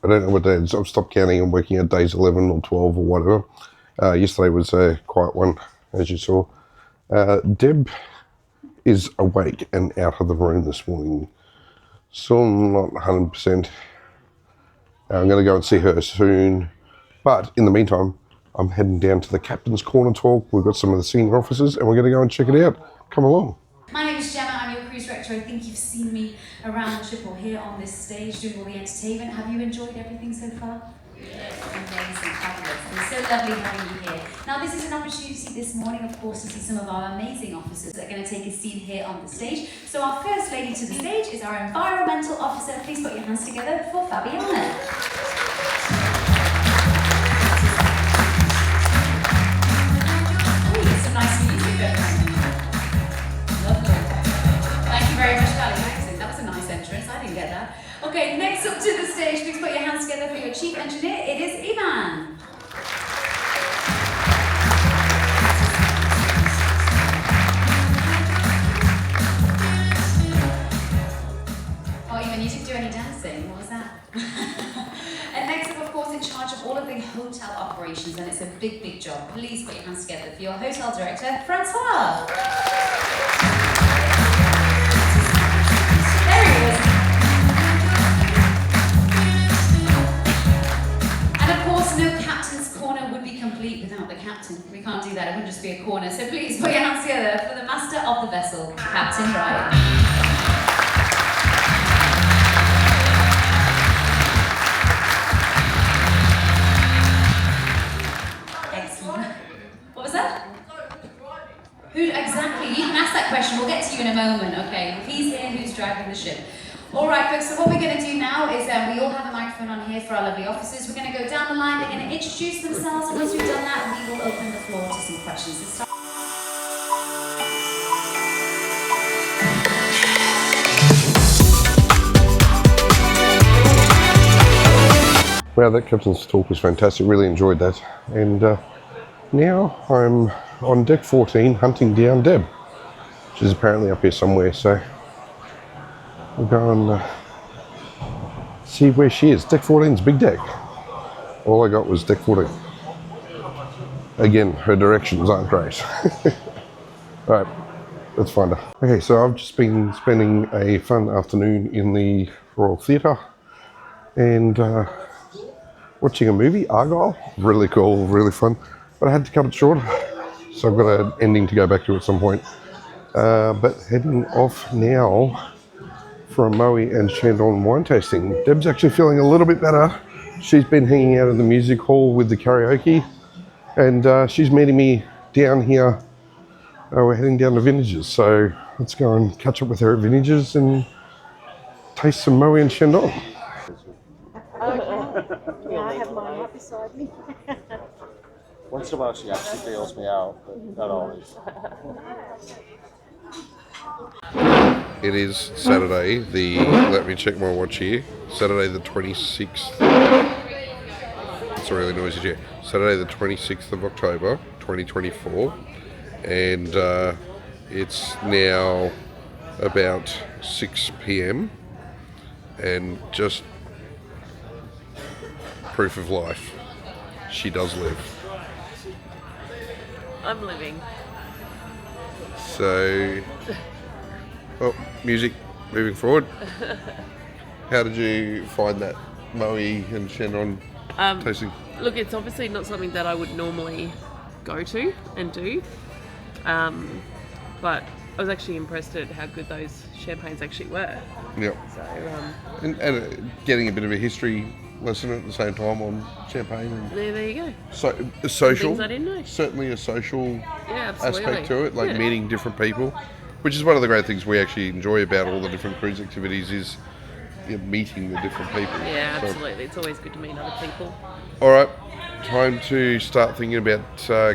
I don't know what days. I've stopped counting and working at days 11 or 12 or whatever. Yesterday was a quiet one, as you saw. Deb is awake and out of the room this morning. Still not 100%. I'm going to go and see her soon. But in the meantime, I'm heading down to the Captain's Corner talk. We've got some of the senior officers and we're going to go and check it out. Come along. My name is Gemma, I'm your cruise director. I think you've seen me around the ship or here on this stage doing all the entertainment. Have you enjoyed everything so far? Yes. Amazing, fabulous. It's so lovely having you here. Now this is an opportunity this morning, of course, to see some of our amazing officers that are going to take a seat here on the stage. So our first lady to the stage is our environmental officer. Please put your hands together for Fabiana. Some nice music there. Lovely. Thank you very much, Fabiana. That was a nice entrance. I didn't get that. Okay, next up to the stage, please put your hands together for your chief engineer. It is Ivan. Oh, Ivan, you didn't do any dancing. What was that? And next up, of course, in charge of all of the hotel operations, and it's a big, big job. Please put your hands together for your hotel director, Francois. There he is. And of course, no captain's corner would be complete without the captain. We can't do that, it wouldn't just be a corner. So please put your hands together for the master of the vessel, Captain Ryan. Who exactly? You can ask that question. We'll get to you in a moment. Okay, if he's here, who's driving the ship? All right, folks. So what we're going to do now is we all have a microphone on here for our lovely officers. We're going to go down the line. They're going to introduce themselves, and once we've done that, we will open the floor to some questions. So start. Wow, that captain's talk was fantastic. Really enjoyed that. And now I'm on deck 14 hunting down Deb. She's apparently up here somewhere, so we'll go and see where she is. Deck 14's big deck. All I got was deck 14. Again, her directions aren't great. Alright, let's find her. Okay, so I've just been spending a fun afternoon in the Royal Theatre and watching a movie, Argyle. Really cool, really fun. But I had to cut it short, so I've got an ending to go back to at some point. But heading off now for a Moet and Chandon wine tasting. Deb's actually feeling a little bit better. She's been hanging out in the music hall with the karaoke, and she's meeting me down here. We're heading down to Vintages, so let's go and catch up with her at Vintages and taste some Moet and Chandon. Yeah, I have mine right beside me. Once in a while she actually bails me out, but not always. It is Saturday, let me check my watch here, Saturday the 26th, it's a really noisy chair, Saturday the 26th of October, 2024, and it's now about 6 p.m, and just proof of life, she does live. I'm living. So, oh, music, moving forward. How did you find that Moet and Chandon tasting? Look, it's obviously not something that I would normally go to and do, but I was actually impressed at how good those champagnes actually were. Yep. So, and getting a bit of a history lesson at the same time on champagne. And there you go. so social. Things I didn't know. Certainly a social aspect to it, like meeting different people, which is one of the great things we actually enjoy about all the different cruise activities is meeting the different people. Yeah, absolutely. It's always good to meet other people. All right, time to start thinking about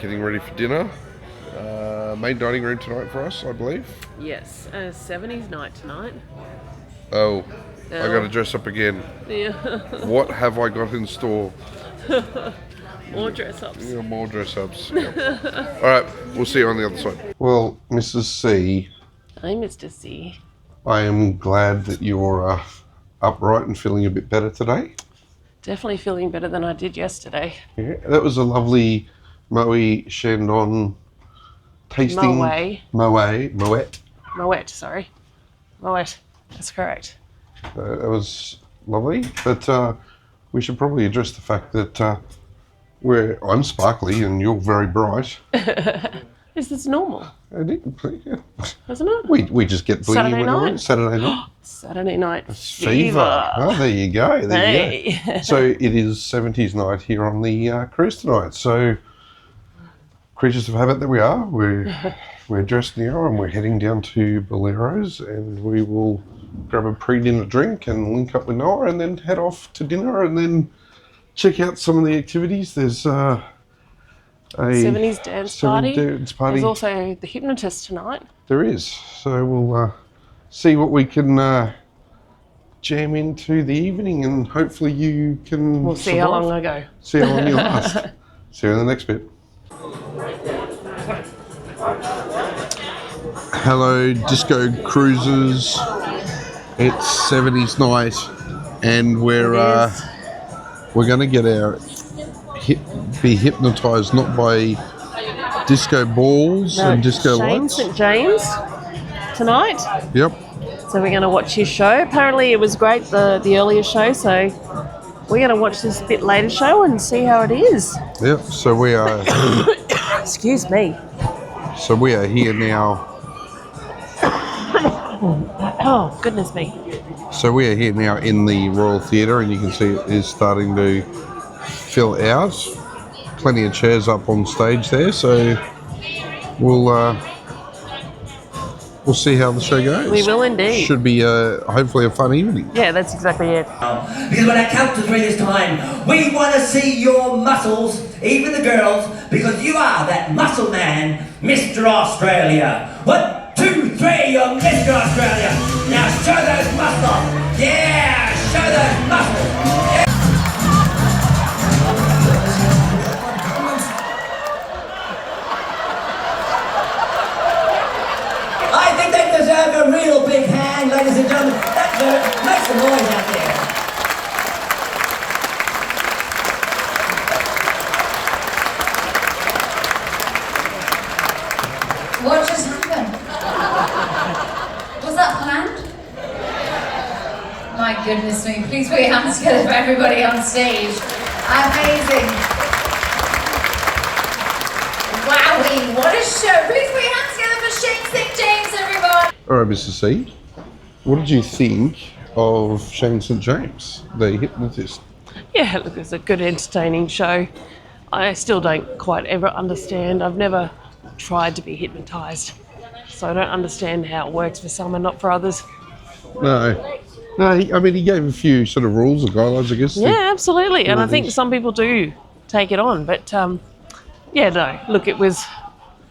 getting ready for dinner. Main dining room tonight for us, I believe. Yes, 70s night tonight. Oh, I got to dress up again. Yeah. What have I got in store? More dress-ups. Yeah, more dress-ups. Yep. All right, we'll see you on the other side. Well, Mrs. C. Hi, Mr. C. I am glad that you're upright and feeling a bit better today. Definitely feeling better than I did yesterday. Yeah, that was a lovely Moet Chandon tasting. Moet, sorry. Moet, that's correct. That was lovely, but we should probably address the fact that I'm sparkly and you're very bright. Is this normal? Yeah. Isn't it? We just get blingy Saturday when night? we're Saturday night. Saturday night Fever. Oh, there you go. There you Hey. go. So it is 70s night here on the cruise tonight. So creatures of habit that we are. We're dressed now and we're heading down to Bolero's, and we will grab a pre-dinner drink and link up with Noah and then head off to dinner and then check out some of the activities. There's a 70s dance party. Dance party. There's also the Hypnotist tonight. There is. So we'll see what we can jam into the evening, and hopefully you can We'll see how long I go. See how long you last. See you in the next bit. Hello, Disco Cruises. It's 70s night, and we're going to get our be hypnotised not by disco balls and disco Shane lights. St. James tonight. Yep. So we're going to watch his show. Apparently it was great, the earlier show, so we're going to watch this bit later show and see how it is. Yep. So we are. Excuse me. So we are here now. Oh, goodness me. So we are here now in the Royal Theatre, and you can see it is starting to fill out. Plenty of chairs up on stage there, so we'll see how the show goes. We will indeed. Should be hopefully a fun evening. Yeah, that's exactly it. Because when I count to 3 this time, we want to see your muscles, even the girls, because you are that muscle man, Mr. Australia. 1, 2, 3, you're Mr. Australia. Now show those muscles. Yeah, show those muscles. Yeah. I think they deserve a real big hand, ladies and gentlemen. That's good. Make some noise out there. What just happened? Was that planned? My goodness me, please put your hands together for everybody on stage. Amazing. Wowee, what a show. Please put your hands together for Shane St. James, everyone. All right, Mr. C, what did you think of Shane St. James, the hypnotist? Yeah, look, it's a good entertaining show. I still don't quite ever understand. I've never tried to be hypnotised, so I don't understand how it works for some and not for others. No. He gave a few sort of rules or guidelines, I guess. Yeah, absolutely, and I think some people do take it on, but yeah, no. Look, it was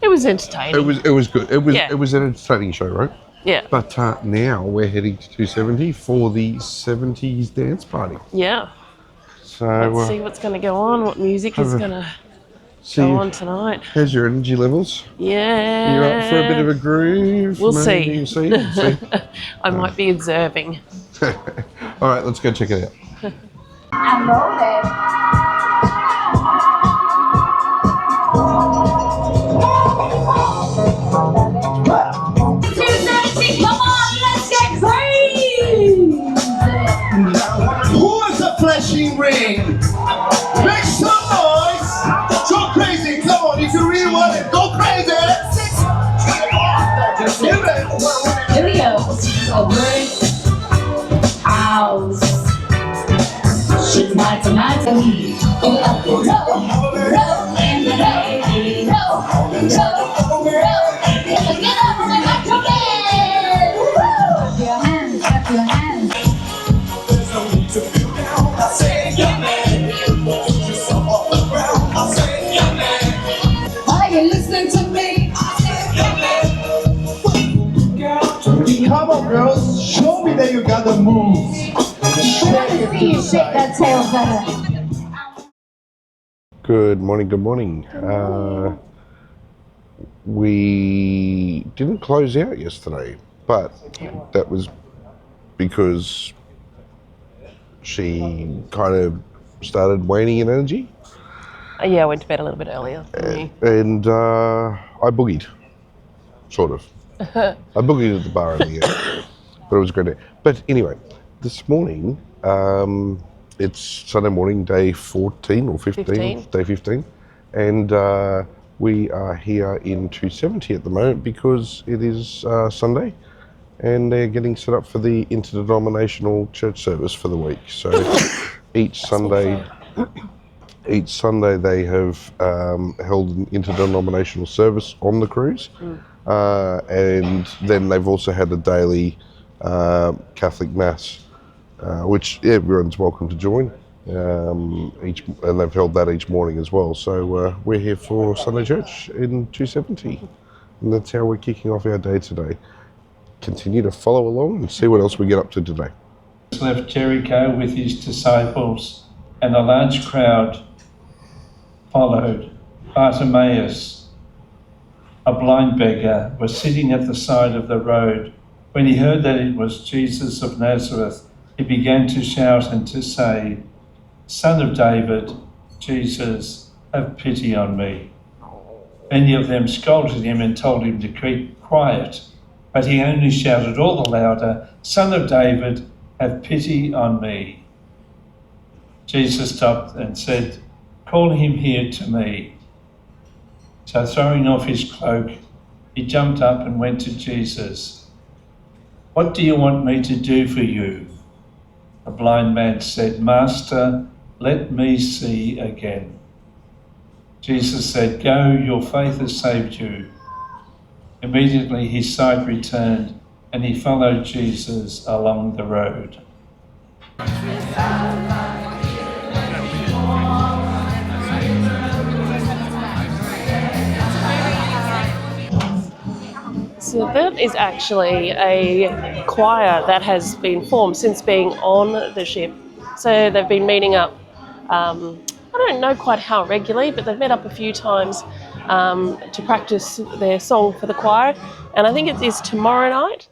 entertaining. It was good. It Yeah. was an entertaining show, right? Yeah, But now we're heading to 270 for the 70s dance party. yeah. So Let's see what's going to go on. What music is going to see go on tonight? how's your energy levels? Yeah. You're up for a bit of a groove? We'll maybe? see. See? I might be observing. All right, let's go check it out. I know that. Come on, let's get crazy! Who is a flashing ring? Make some noise! Go crazy! Come on, if you really want it, go crazy! Give it! Videos of great house. She's my tomato. Roll in the rain. Roll. Get up from the back to bed. Clap your hands, clap your hands. Are you listening to me? Come on, girls, show me that you got the moves. Let me see you shake that tail feather. Good morning. We didn't close out yesterday, but that was because she kind of started waning in energy. Yeah, I went to bed a little bit earlier than you. And I boogied, sort of. I boogied at the bar in the end, but it was a great day. But anyway, this morning, it's Sunday morning, day 14 or 15. Day 15. And we are here in 270 at the moment because it is Sunday and they're getting set up for the interdenominational church service for the week. So each Sunday they have held an interdenominational service on the cruise. And then they've also had a daily Catholic Mass, which everyone's welcome to join. And they've held that each morning as well. So we're here for Sunday Church in 270, and that's how we're kicking off our day today. Continue to follow along and see what else we get up to today. Left Jericho with his disciples, and a large crowd followed. Bartimaeus, a blind beggar, was sitting at the side of the road. When he heard that it was Jesus of Nazareth, he began to shout and to say, "Son of David, Jesus, have pity on me." Many of them scolded him and told him to keep quiet, but he only shouted all the louder, "Son of David, have pity on me." Jesus stopped and said, "Call him here to me." So throwing off his cloak, he jumped up and went to Jesus. "What do you want me to do for you?" The blind man said, "Master, let me see again." Jesus said, "Go, your faith has saved you." Immediately his sight returned and he followed Jesus along the road. So that is actually a choir that has been formed since being on the ship. So they've been meeting up, I don't know quite how regularly, but they've met up a few times to practice their song for the choir. And I think it is tomorrow night.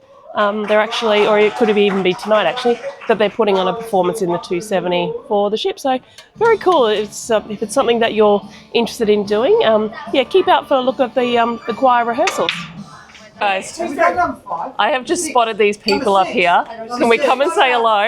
They're actually, or it could even be tonight actually, that they're putting on a performance in the 270 for the ship. So very cool. It's, if it's something that you're interested in doing, keep out for a look at the choir rehearsals. Guys, I have just spotted these people up here. Can we come and say hello?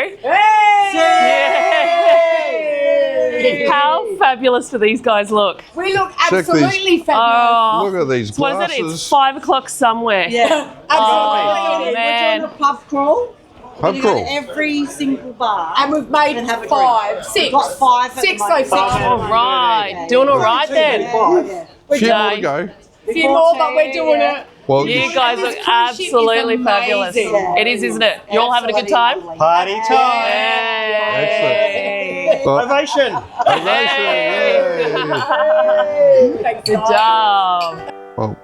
Yay! How fabulous do these guys look? We look absolutely fabulous. Look at these glasses. What is it? It's 5 o'clock somewhere. Yeah, absolutely. Man. We're doing a pub crawl. Pub We're crawl. going to every single bar. And we've made and have a 5, drink. 6. We've got 5 at the Six, moment. so 6. All right. Doing all right then. A few more to go. A few more, but we're doing it. Well, You guys And look this cruise ship is absolutely fabulous. amazing. It is, isn't it? You all having a good time? Party time! Yay. Ovation! Good job. Well,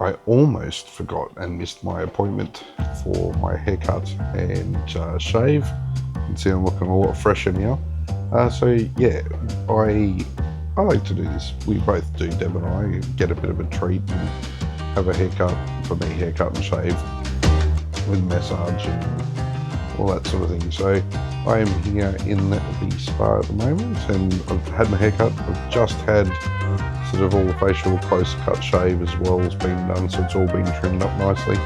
I almost forgot and missed my appointment for my haircut and shave. You can see I'm looking a lot fresher now. So yeah, I like to do this. We both do, Deb and I, get a bit of a treat and have a haircut, for me, haircut and shave with massage and all that sort of thing. So I am here in the spa at the moment and I've had my haircut. I've just had sort of all the facial close cut shave as well has been done, so it's all been trimmed up nicely.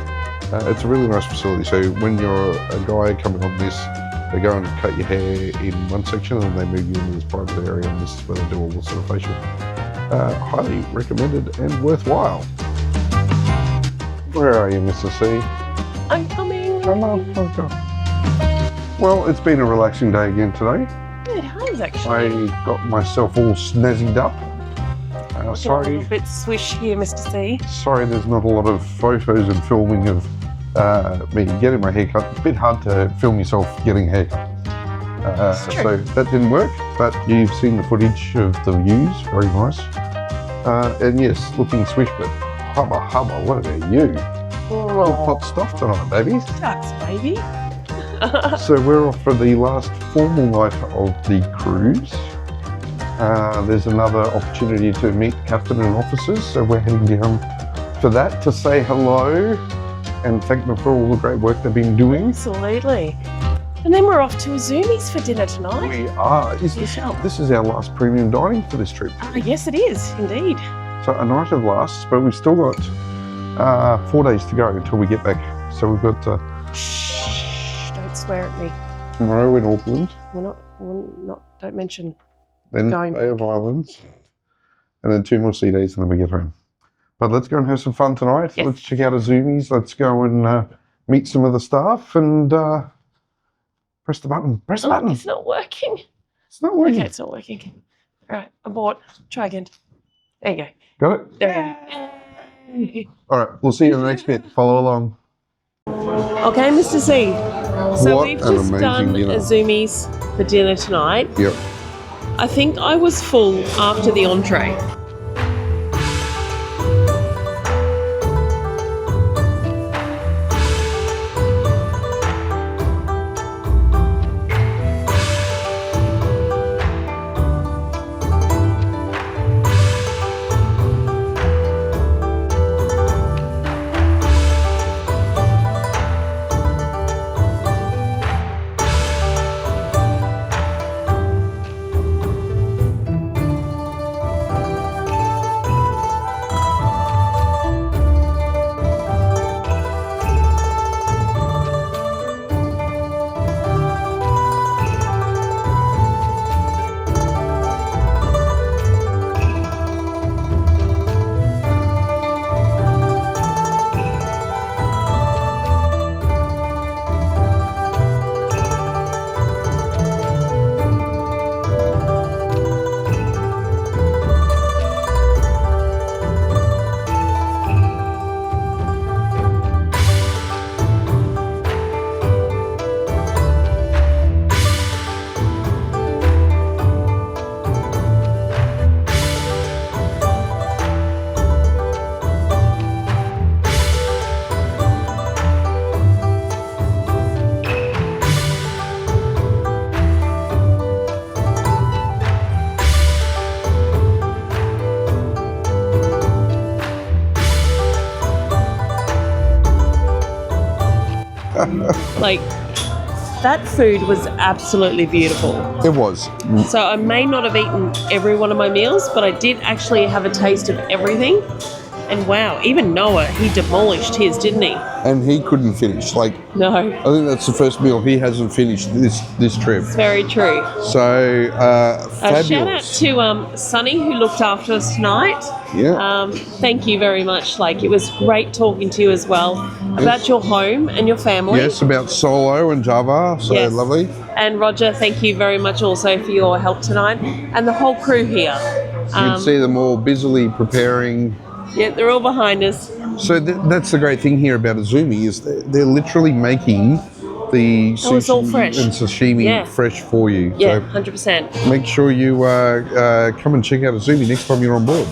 It's a really nice facility. So when you're a guy coming on this, they go and cut your hair in one section and they move you into this private area, and this is where they do all the sort of facial. Highly recommended and worthwhile. Where are you, Mr. C? I'm coming. Come on, okay. Well, it's been a relaxing day again today. It has actually. I got myself all snazzied up. A little bit swish here, Mr. C. Sorry there's not a lot of photos and filming of me getting my hair cut. It's a bit hard to film yourself getting a haircut. So that didn't work, but you've seen the footage of the views, very nice. And yes, looking swish, but hubba, what about you? All hot stuff tonight, babies. Shucks, baby. So we're off for the last formal night of the cruise. There's another opportunity to meet captain and officers, so we're heading down for that to say hello and thank them for all the great work they've been doing. Absolutely. And then we're off to Izumi's for dinner tonight. We are. This is our last premium dining for this trip. Yes, it is, indeed. So a night of lasts, but we've still got 4 days to go until we get back. So we've got Shh, don't swear at me. tomorrow in Auckland, We're not, don't mention. then Going Bay of Islands, and then 2 more sea days, and then we get home. But let's go and have some fun tonight. Yes. Let's check out Izumi's. Let's go and meet some of the staff and press the button. Press the button. It's not working. It's not working. Okay, it's not working. All right, abort. Try again. There you go. Got it? There we go. All right, we'll see you in the next bit. Follow along. Okay, Mr. C. So What we've an just amazing done dinner. Izumi's for dinner tonight. Yep. I think I was full after the entree. Like, that food was absolutely beautiful. It was. So I may not have eaten every one of my meals, but I did actually have a taste of everything. And wow, even Noah, he demolished his, didn't he? And he couldn't finish. Like, No, I think that's the first meal he hasn't finished this trip. it's very true. So, fabulous. Shout out to Sunny, who looked after us tonight. Yeah. Thank you very much. Like, it was great talking to you as well about your home and your family. Yes, about Solo and Java. So Yes. lovely. And Roger, thank you very much also for your help tonight, and the whole crew here. You can see them all busily preparing. Yeah, they're all behind us. So that's the great thing here about Izumi is they're literally making the Oh, it's all sushi fresh. and sashimi Yeah. fresh for you. Yeah, So 100%. make sure you come and check out Izumi next time you're on board.